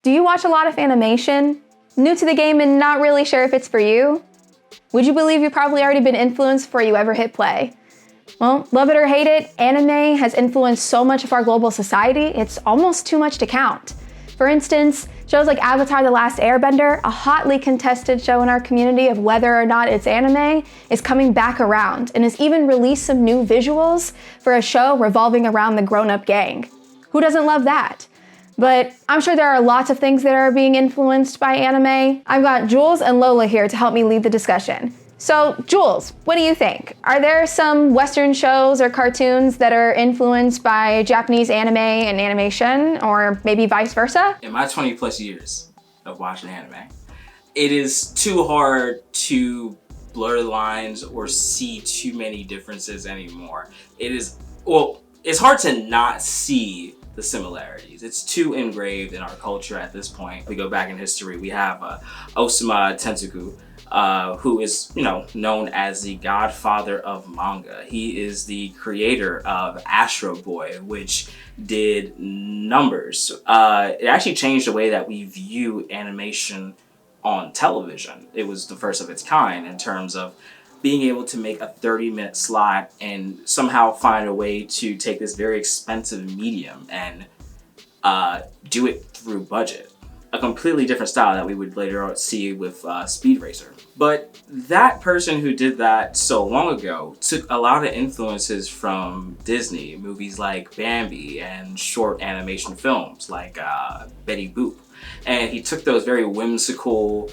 Do you watch a lot of animation? New to the game and not really sure if it's for you? Would you believe you've probably already been influenced before you ever hit play? Well, love it or hate it, anime has influenced so much of our global society, it's almost too much to count. For instance, shows like Avatar: The Last Airbender, a hotly contested show in our community of whether or not it's anime, is coming back around and has even released some new visuals for a show revolving around the grown-up gang. Who doesn't love that? But I'm sure there are lots of things that are being influenced by anime. I've got Jules and Lola here to help me lead the discussion. So, Jules, what do you think? Are there some Western shows or cartoons that are influenced by Japanese anime and animation, or maybe vice versa? In my 20 plus years of watching anime, it is too hard to blur the lines or see too many differences anymore. It's hard to not see the similarities. It's too engraved in our culture at this point. We go back in history, we have Osamu Tezuka, who is, known as the godfather of manga. He is the creator of Astro Boy, which did numbers. It actually changed the way that we view animation on television. It was the first of its kind in terms of being able to make a 30-minute slot and somehow find a way to take this very expensive medium and do it through budget. A completely different style that we would later see with Speed Racer. But that person who did that so long ago took a lot of influences from Disney, movies like Bambi and short animation films like Betty Boop. And he took those very whimsical,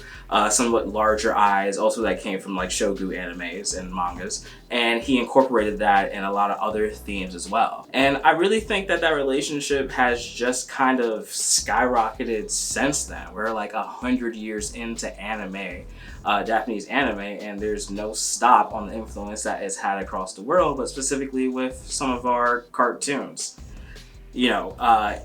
somewhat larger eyes, also that came from like shogu animes and mangas, and he incorporated that in a lot of other themes as well. And I really think that relationship has just kind of skyrocketed since then. We're like 100 years into anime, Japanese anime, and there's no stop on the influence that it's had across the world, but specifically with some of our cartoons. We've got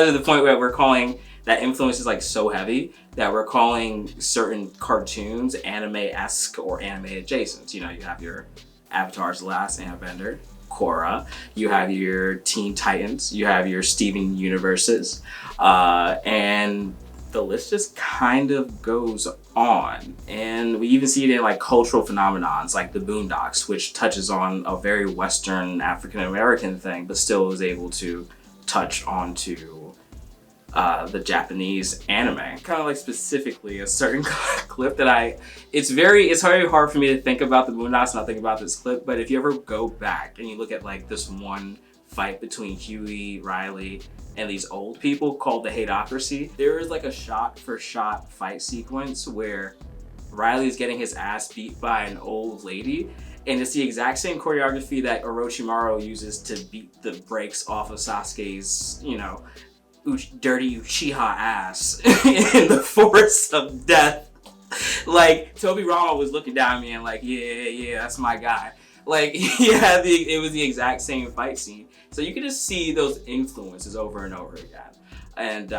to the point where we're calling that influence is like so heavy that we're calling certain cartoons anime-esque or anime adjacent. You have your Avatar's The Last Airbender, Korra, you have your Teen Titans, you have your Steven Universes, and the list just kind of goes on. And we even see it in like cultural phenomenons like the Boondocks, which touches on a very Western African-American thing, but still is able to touch onto the Japanese anime. Kind of like specifically a certain clip that it's very hard for me to think about the Boondocks and not think about this clip, but if you ever go back and you look at like this one fight between Huey, Riley, and these old people called the Hateocracy, there is like a shot for shot fight sequence where Riley's getting his ass beat by an old lady, and it's the exact same choreography that Orochimaru uses to beat the brakes off of Sasuke's, dirty Uchiha ass in the Forest of Death. Like, Toby Rama was looking down at me and like, yeah, that's my guy. Like, it was the exact same fight scene. So you can just see those influences over and over again. And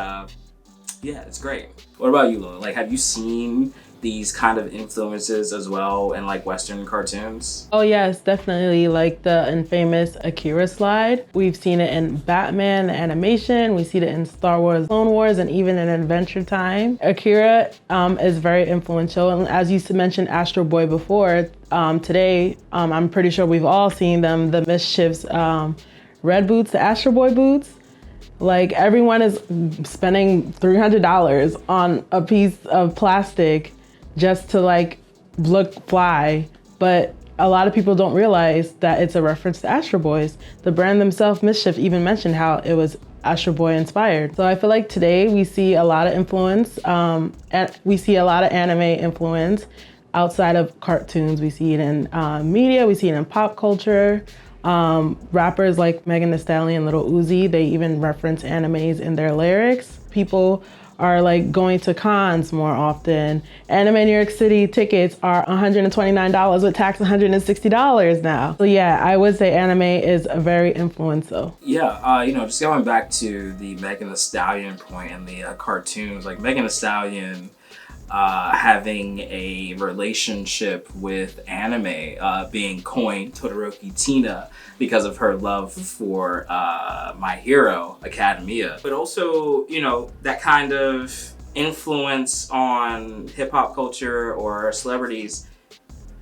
it's great. What about you, Lola? Like, have you seen these kind of influences as well in like Western cartoons? Oh yes, definitely. Like the infamous Akira slide. We've seen it in Batman the animation, we see it in Star Wars Clone Wars, and even in Adventure Time. Akira is very influential, and as you mentioned Astro Boy before, today I'm pretty sure we've all seen them, the Mischiefs red boots, the Astro Boy boots. Like, everyone is spending $300 on a piece of plastic just to like look fly, but a lot of people don't realize that it's a reference to Astro Boys. The brand themselves, Mischief, even mentioned how it was Astro Boy inspired. So I feel like today we see a lot of influence, and we see a lot of anime influence outside of cartoons. We see it in media, we see it in pop culture. Rappers like Megan Thee Stallion, Lil Uzi, they even reference animes in their lyrics. People are like going to cons more often. Anime New York City tickets are $129 with tax $160 now. So yeah, I would say anime is very influential. Yeah, just going back to the Megan Thee Stallion point and the cartoons, like Megan Thee Stallion having a relationship with anime, being coined Todoroki Tina because of her love for My Hero Academia. But also, you know, that kind of influence on hip hop culture or celebrities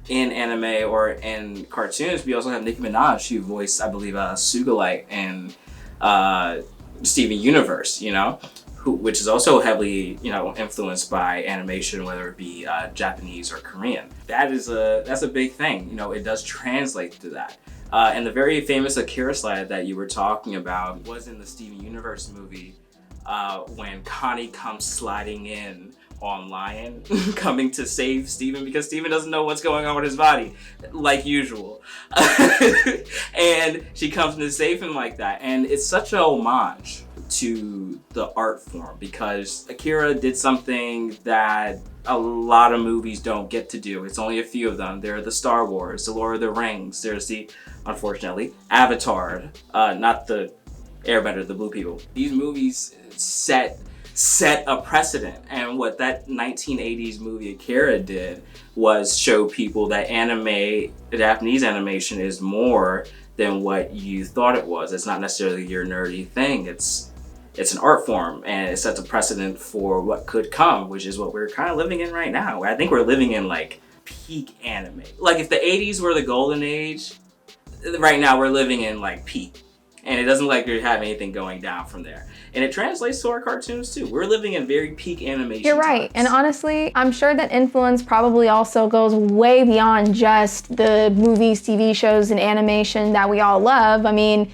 in anime or in cartoons. We also have Nicki Minaj, who voiced, I believe, Sugalite in Steven Universe, you know, which is also heavily, you know, influenced by animation, whether it be Japanese or Korean. That's a big thing. You know, it does translate to that. And the very famous Akira slide that you were talking about was in the Steven Universe movie when Connie comes sliding in on Lion, coming to save Steven because Steven doesn't know what's going on with his body, like usual. And she comes to save him like that. And it's such a homage to the art form because Akira did something that a lot of movies don't get to do. It's only a few of them. There are the Star Wars, the Lord of the Rings, there's the, unfortunately, Avatar, not the Airbender, the blue people. These movies set a precedent, and what that 1980s movie Akira did was show people that Japanese animation is more than what you thought it was. It's not necessarily your nerdy thing. It's an art form, and it sets a precedent for what could come, which is what we're kind of living in right now. I think we're living in like peak anime. Like if the 80s were the golden age, right now we're living in like peak. And it doesn't like we have anything going down from there. And it translates to our cartoons too. We're living in very peak animation. You're right. times. And honestly, I'm sure that influence probably also goes way beyond just the movies, TV shows, and animation that we all love. I mean,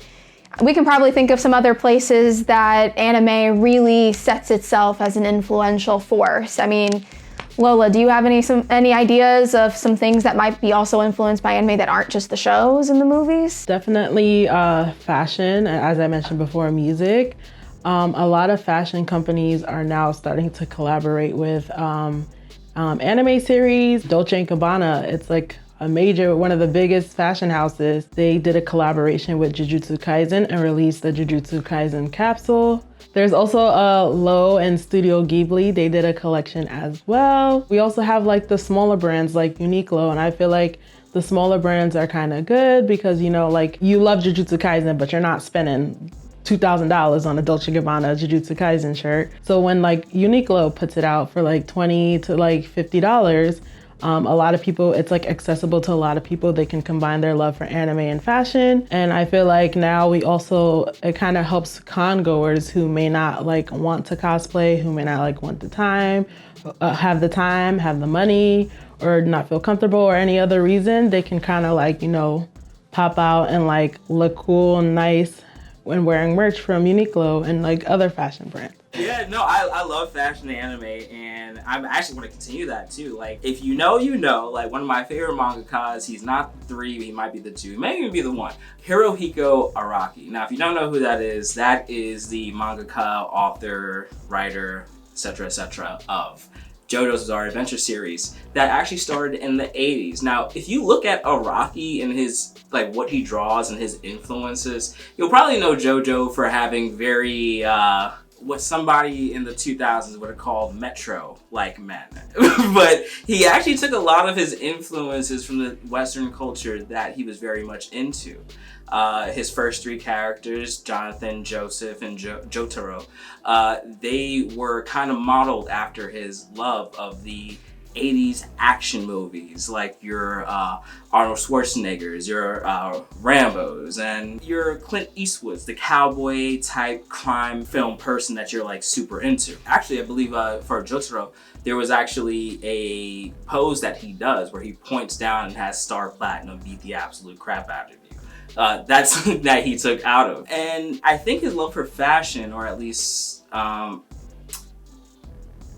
we can probably think of some other places that anime really sets itself as an influential force. I mean, Lola, do you have any ideas of some things that might be also influenced by anime that aren't just the shows and the movies? Definitely fashion, as I mentioned before, music. A lot of fashion companies are now starting to collaborate with anime series. Dolce & Gabbana, it's like one of the biggest fashion houses. They did a collaboration with Jujutsu Kaisen and released the Jujutsu Kaisen capsule. There's also Low and Studio Ghibli. They did a collection as well. We also have like the smaller brands like Uniqlo, and I feel like the smaller brands are kind of good because, you know, like you love Jujutsu Kaisen, but you're not spending $2,000 on a Dolce & Gabbana Jujutsu Kaisen shirt. So when like Uniqlo puts it out for like $20 to like $50, a lot of people, it's like accessible to a lot of people. They can combine their love for anime and fashion. And I feel like now it kind of helps con goers who may not like want to cosplay, who may not like want the time, have the money, or not feel comfortable or any other reason. They can kind of like, you know, pop out and like look cool and nice when wearing merch from Uniqlo and like other fashion brands. Yeah, no, I love fashion and anime, and I actually want to continue that too. Like, if you know, you know. Like, one of my favorite mangakas, he's not the 3, he might be the 2, he may even be the 1. Hirohiko Araki. Now, if you don't know who that is the mangaka, author, writer, etc., of JoJo's Bizarre Adventure series that actually started in the 80s. Now, if you look at Araki and his, like, what he draws and his influences, you'll probably know JoJo for having very, what somebody in the 2000s would have called metro-like men. But he actually took a lot of his influences from the Western culture that he was very much into. His first 3 characters, Jonathan, Joseph, and Jotaro, they were kind of modeled after his love of the 80s action movies, like your Arnold Schwarzeneggers, your Rambos, and your Clint Eastwoods, the cowboy type crime film person that you're like super into. Actually, I believe for Jotaro, there was actually a pose that he does where he points down and has Star Platinum beat the absolute crap out of you. That's something that he took out of. And I think his love for fashion, or at least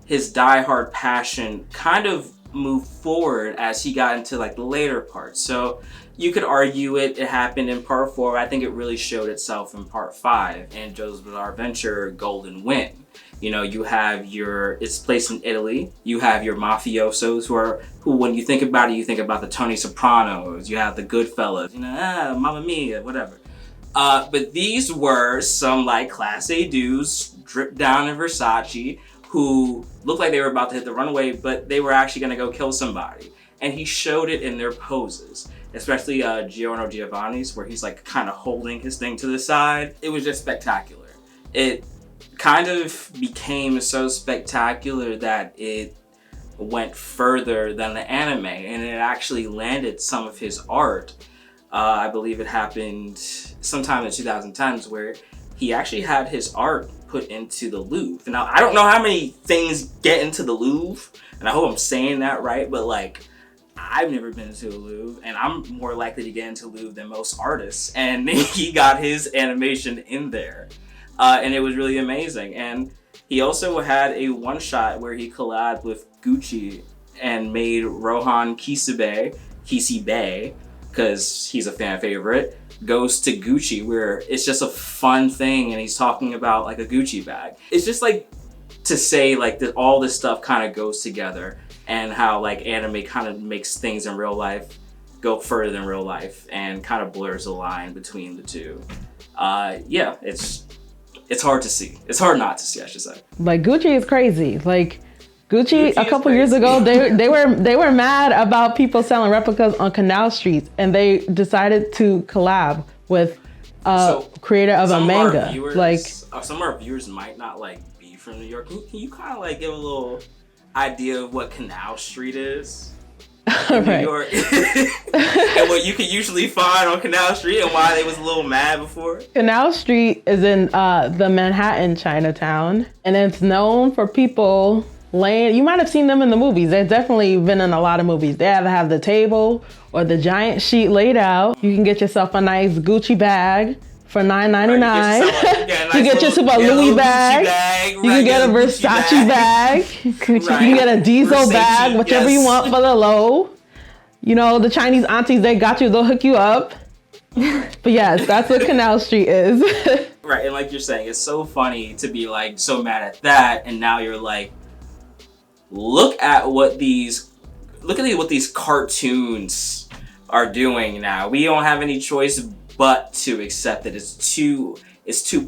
his diehard passion, kind of moved forward as he got into like the later parts. So you could argue it happened in part 4. I think it really showed itself in part 5 and JoJo's Bizarre Adventure Golden Wind. You know, you have it's placed in Italy. You have your mafiosos who when you think about it, you think about the Tony Sopranos. You have the Goodfellas, you know, Mamma Mia, whatever. But these were some like Class A dudes dripped down in Versace, who looked like they were about to hit the runway, but they were actually going to go kill somebody. And he showed it in their poses, especially Giorno Giovanni's, where he's like kind of holding his thing to the side. It was just spectacular. It kind of became so spectacular that it went further than the anime, and it actually landed some of his art. I believe it happened sometime in the 2010s where he actually had his art put into the Louvre. Now, I don't know how many things get into the Louvre, and I hope I'm saying that right, but like, I've never been to the Louvre, and I'm more likely to get into the Louvre than most artists, and he got his animation in there. And it was really amazing. And he also had a one-shot where he collabed with Gucci and made Rohan Kisebe, because he's a fan favorite, goes to Gucci, where it's just a fun thing, and he's talking about like a Gucci bag. It's just like to say like that all this stuff kind of goes together, and how like anime kind of makes things in real life go further than real life and kind of blurs the line between the two. Yeah, it's hard to see. It's hard not to see, I should say. Like Gucci is crazy. Like Gucci a couple crazy. years ago, they were mad about people selling replicas on canal streets, and they decided to collab with creator of a manga. Some of our viewers might not like be from New York. Can you kind of like give a little idea of what Canal Street is in New York? And what you can usually find on Canal Street, and why they was a little mad before? Canal Street is in the Manhattan Chinatown, and it's known for people laying. You might have seen them in the movies. They've definitely been in a lot of movies. They either have the table or the giant sheet laid out. You can get yourself a nice Gucci bag for $9.99. You get yourself a Louis bag. You can get a Versace bag. You can get a Diesel bag, whichever you want for the low. You know, the Chinese aunties, they got you. They'll hook you up. But yes, that's what Canal Street is. Right, and like you're saying, it's so funny to be like so mad at that, and now you're like, look at what these cartoons are doing now. We don't have any choice but to accept that it's too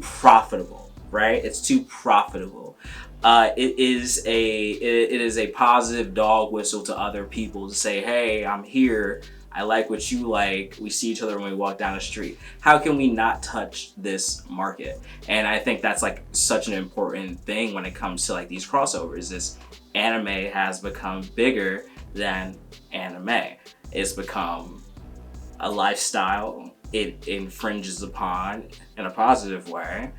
profitable, right? It's too profitable. It is a positive dog whistle to other people to say, hey, I'm here. I like what you like. We see each other when we walk down the street. How can we not touch this market? And I think that's like such an important thing when it comes to like these crossovers. This anime has become bigger than anime. It's become a lifestyle. It infringes upon, in a positive way,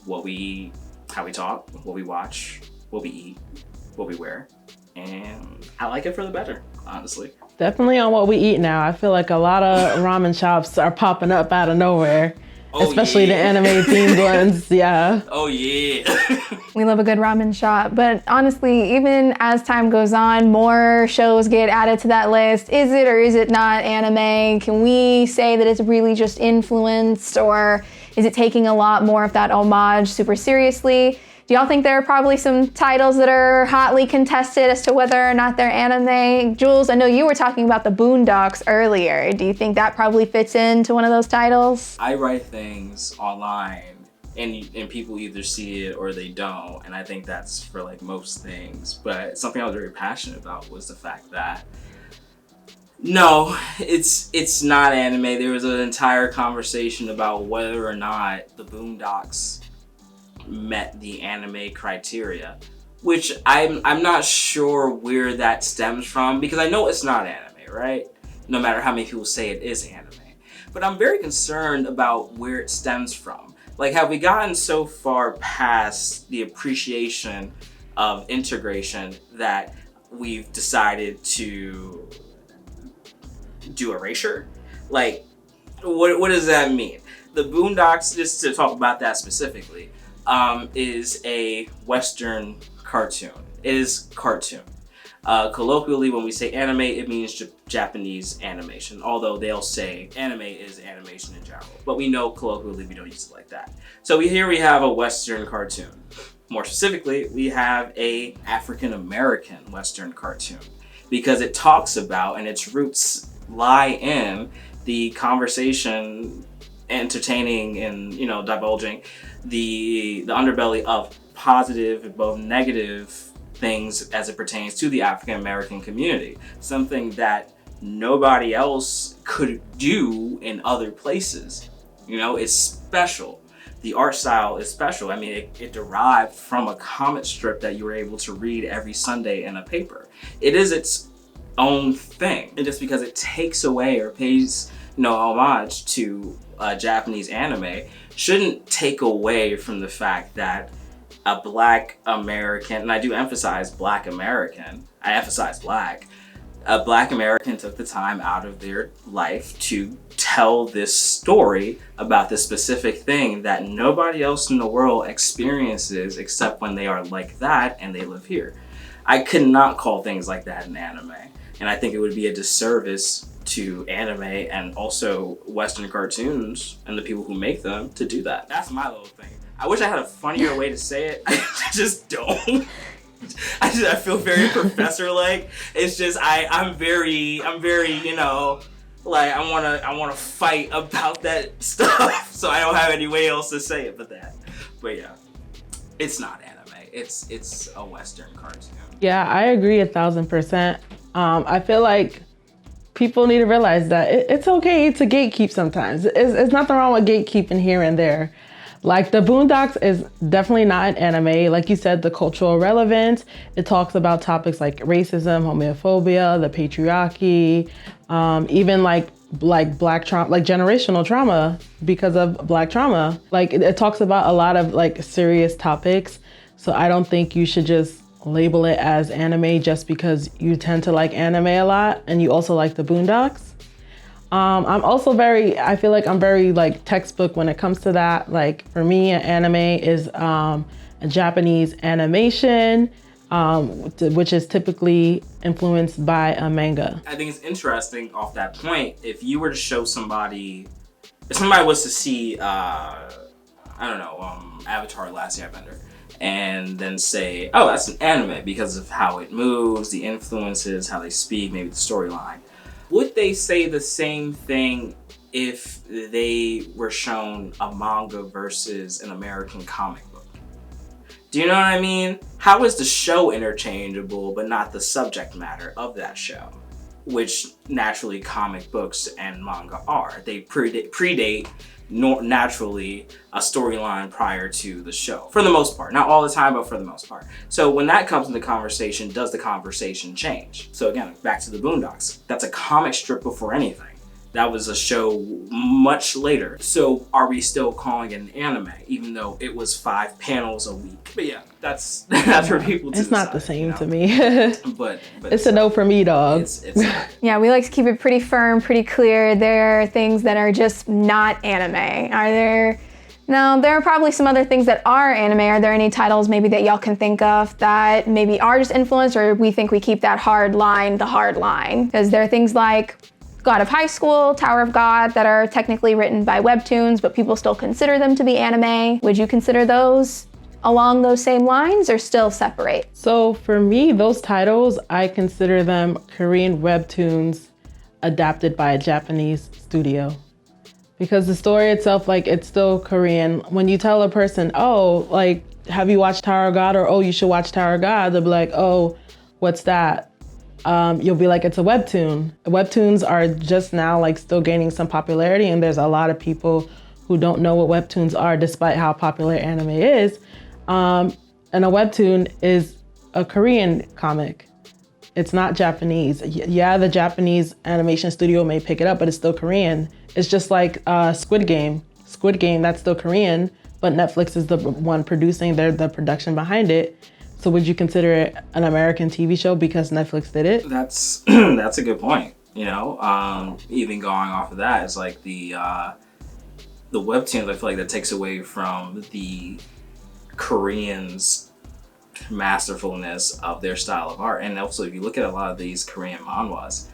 how we talk, what we watch, what we eat, what we wear. And I like it for the better, honestly. Definitely on what we eat now. I feel like a lot of ramen shops are popping up out of nowhere. Especially the anime themed ones, yeah. Oh yeah. We love a good ramen shop, but honestly, even as time goes on, more shows get added to that list. Is it or is it not anime? Can we say that it's really just influenced, or is it taking a lot more of that homage super seriously? Do y'all think there are probably some titles that are hotly contested as to whether or not they're anime? Jules, I know you were talking about the Boondocks earlier. Do you think that probably fits into one of those titles? I write things online and people either see it or they don't. And I think that's for like most things. But something I was very passionate about was the fact that no, it's not anime. There was an entire conversation about whether or not the Boondocks met the anime criteria, which I'm not sure where that stems from, because I know it's not anime, right? No matter how many people say it is anime. But I'm very concerned about where it stems from. Like, have we gotten so far past the appreciation of integration that we've decided to do erasure? Like, what does that mean? The Boondocks, just to talk about that specifically, is a Western cartoon. It is cartoon. Colloquially, when we say anime, it means Japanese animation, although they'll say anime is animation in general. But we know colloquially we don't use it like that. So here we have a Western cartoon. More specifically, we have a African-American Western cartoon, because it talks about, and its roots lie in the conversation, entertaining and, divulging the underbelly of positive and both negative things as it pertains to the African American community. Something that nobody else could do in other places. You know, it's special. The art style is special. I mean, it derived from a comic strip that you were able to read every Sunday in a paper. It is its own thing. And just because it takes away or pays, homage to Japanese anime shouldn't take away from the fact that a Black American, and I do emphasize Black American, I emphasize Black, a Black American took the time out of their life to tell this story about this specific thing that nobody else in the world experiences except when they are like that and they live here. I could not call things like that in anime. And I think it would be a disservice to anime and also Western cartoons and the people who make them to do that. That's my little thing. I wish I had a funnier way to say it. I just don't. I feel very professor-like. It's just I'm very, like I wanna fight about that stuff. So I don't have any way else to say it but that. But yeah, it's not anime. It's a Western cartoon. Yeah, I agree 1,000%. I feel like people need to realize that it's okay to gatekeep sometimes. It's nothing wrong with gatekeeping here and there. Like the Boondocks is definitely not an anime. Like you said, the cultural relevance. It talks about topics like racism, homophobia, the patriarchy, even like Black trauma, like generational trauma because of Black trauma. Like it talks about a lot of like serious topics. So I don't think you should just label it as anime just because you tend to like anime a lot and you also like the Boondocks. I'm also I feel like I'm very like textbook when it comes to that. Like for me, an anime is a Japanese animation, which is typically influenced by a manga. I think it's interesting off that point. If you were to show somebody, if somebody was to see, Avatar: The Last Airbender, and then say, oh, that's an anime because of how it moves, the influences, how they speak, maybe the storyline. Would they say the same thing if they were shown a manga versus an American comic book? Do you know what I mean? How is the show interchangeable but not the subject matter of that show? Which naturally comic books and manga are. They predate naturally a storyline prior to the show, for the most part. Not all the time, but for the most part. So when that comes into conversation, does the conversation change? So again, back to the Boondocks. That's a comic strip before anything. That was a show much later. So are we still calling it an anime, even though it was 5 panels a week? But yeah, that's for people to It's decide, not the same to me. but it's a no for me, dog. It's Yeah, we like to keep it pretty firm, pretty clear. There are things that are just not anime. No, there are probably some other things that are anime. Are there any titles maybe that y'all can think of that maybe are just influenced, or we think we keep that hard line the hard line? Because there are things like God of High School, Tower of God that are technically written by Webtoons, but people still consider them to be anime. Would you consider those along those same lines or still separate? So for me, those titles, I consider them Korean Webtoons adapted by a Japanese studio. Because the story itself, like, it's still Korean. When you tell a person, oh, like, have you watched Tower of God? Or, oh, you should watch Tower of God, they'll be like, oh, what's that? You'll be like, it's a webtoon. Webtoons are just now like still gaining some popularity, and there's a lot of people who don't know what webtoons are despite how popular anime is. And a webtoon is a Korean comic. It's not Japanese. Yeah, the Japanese animation studio may pick it up, but it's still Korean. It's just like Squid Game. Squid Game, that's still Korean, but Netflix is the one producing, they're the production behind it. So would you consider it an American TV show because Netflix did it? That's a good point. Even going off of that, it's like the webtoons. I feel like that takes away from the Koreans' masterfulness of their style of art. And also, if you look at a lot of these Korean manhwas,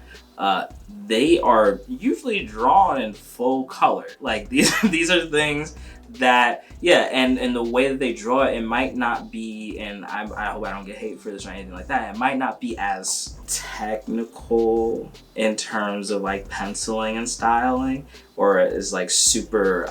they are usually drawn in full color. Like these are things that, yeah, and the way that they draw it, it might not be, and I hope I don't get hate for this or anything like that, it might not be as technical in terms of like penciling and styling, or is like super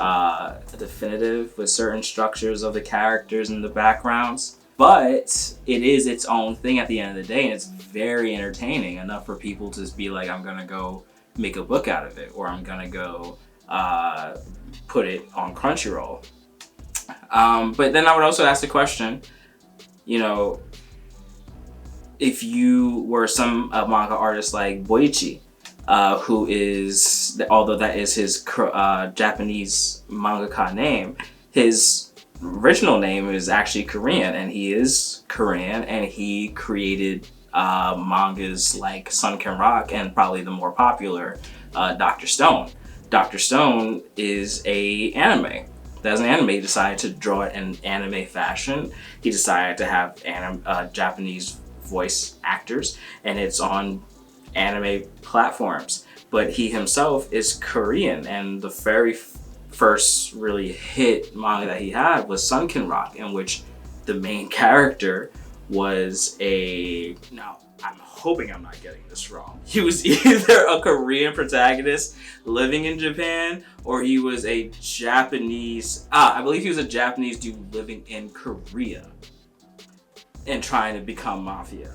definitive with certain structures of the characters and the backgrounds. But it is its own thing at the end of the day, and it's very entertaining enough for people to just be like, I'm gonna go make a book out of it, or I'm gonna go put it on Crunchyroll. But then I would also ask the question, you know, if you were some manga artist like Boichi, who is, although that is his Japanese mangaka name, his original name is actually Korean, and he is Korean, and he created mangas like Sunken Rock and probably the more popular Dr. Stone. Dr. Stone is a anime. As an anime, he decided to draw it in anime fashion. He decided to have Japanese voice actors, and it's on anime platforms. But he himself is Korean, and the very first really hit manga that he had was Sunken Rock, in which the main character was now I'm hoping I'm not getting this wrong. He was either a Korean protagonist living in Japan, or he was a Japanese, I believe he was a Japanese dude living in Korea and trying to become mafia.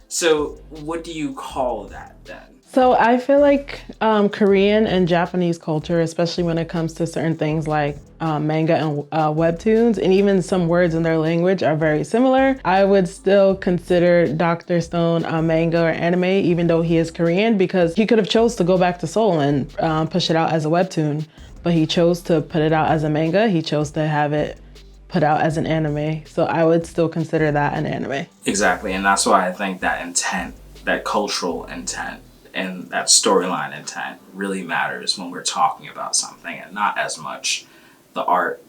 So what do you call that then? So I feel like Korean and Japanese culture, especially when it comes to certain things like manga and webtoons, and even some words in their language are very similar. I would still consider Dr. Stone a manga or anime, even though he is Korean, because he could have chose to go back to Seoul and push it out as a webtoon, but he chose to put it out as a manga. He chose to have it put out as an anime. So I would still consider that an anime. Exactly, and that's why I think that intent, that cultural intent, and that storyline intent really matters when we're talking about something, and not as much the art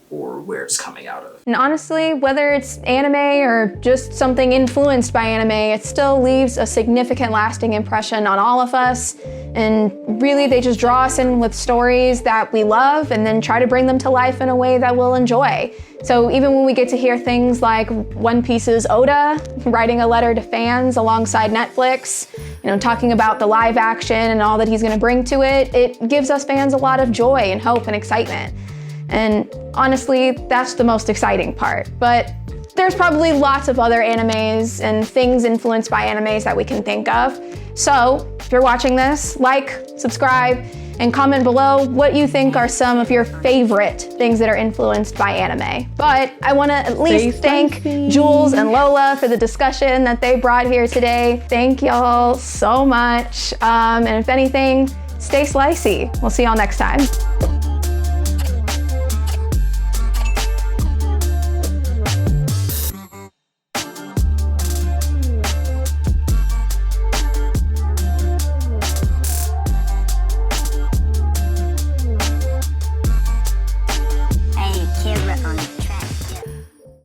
or where it's coming out of. And honestly, whether it's anime or just something influenced by anime, it still leaves a significant lasting impression on all of us. And really, they just draw us in with stories that we love and then try to bring them to life in a way that we'll enjoy. So even when we get to hear things like One Piece's Oda writing a letter to fans alongside Netflix, talking about the live action and all that he's gonna bring to it, it gives us fans a lot of joy and hope and excitement. And honestly, that's the most exciting part. But there's probably lots of other animes and things influenced by animes that we can think of. So if you're watching this, like, subscribe, and comment below what you think are some of your favorite things that are influenced by anime. But I want to at least thank Jules and Lola for the discussion that they brought here today. Thank y'all so much. And if anything, stay slicey. We'll see y'all next time.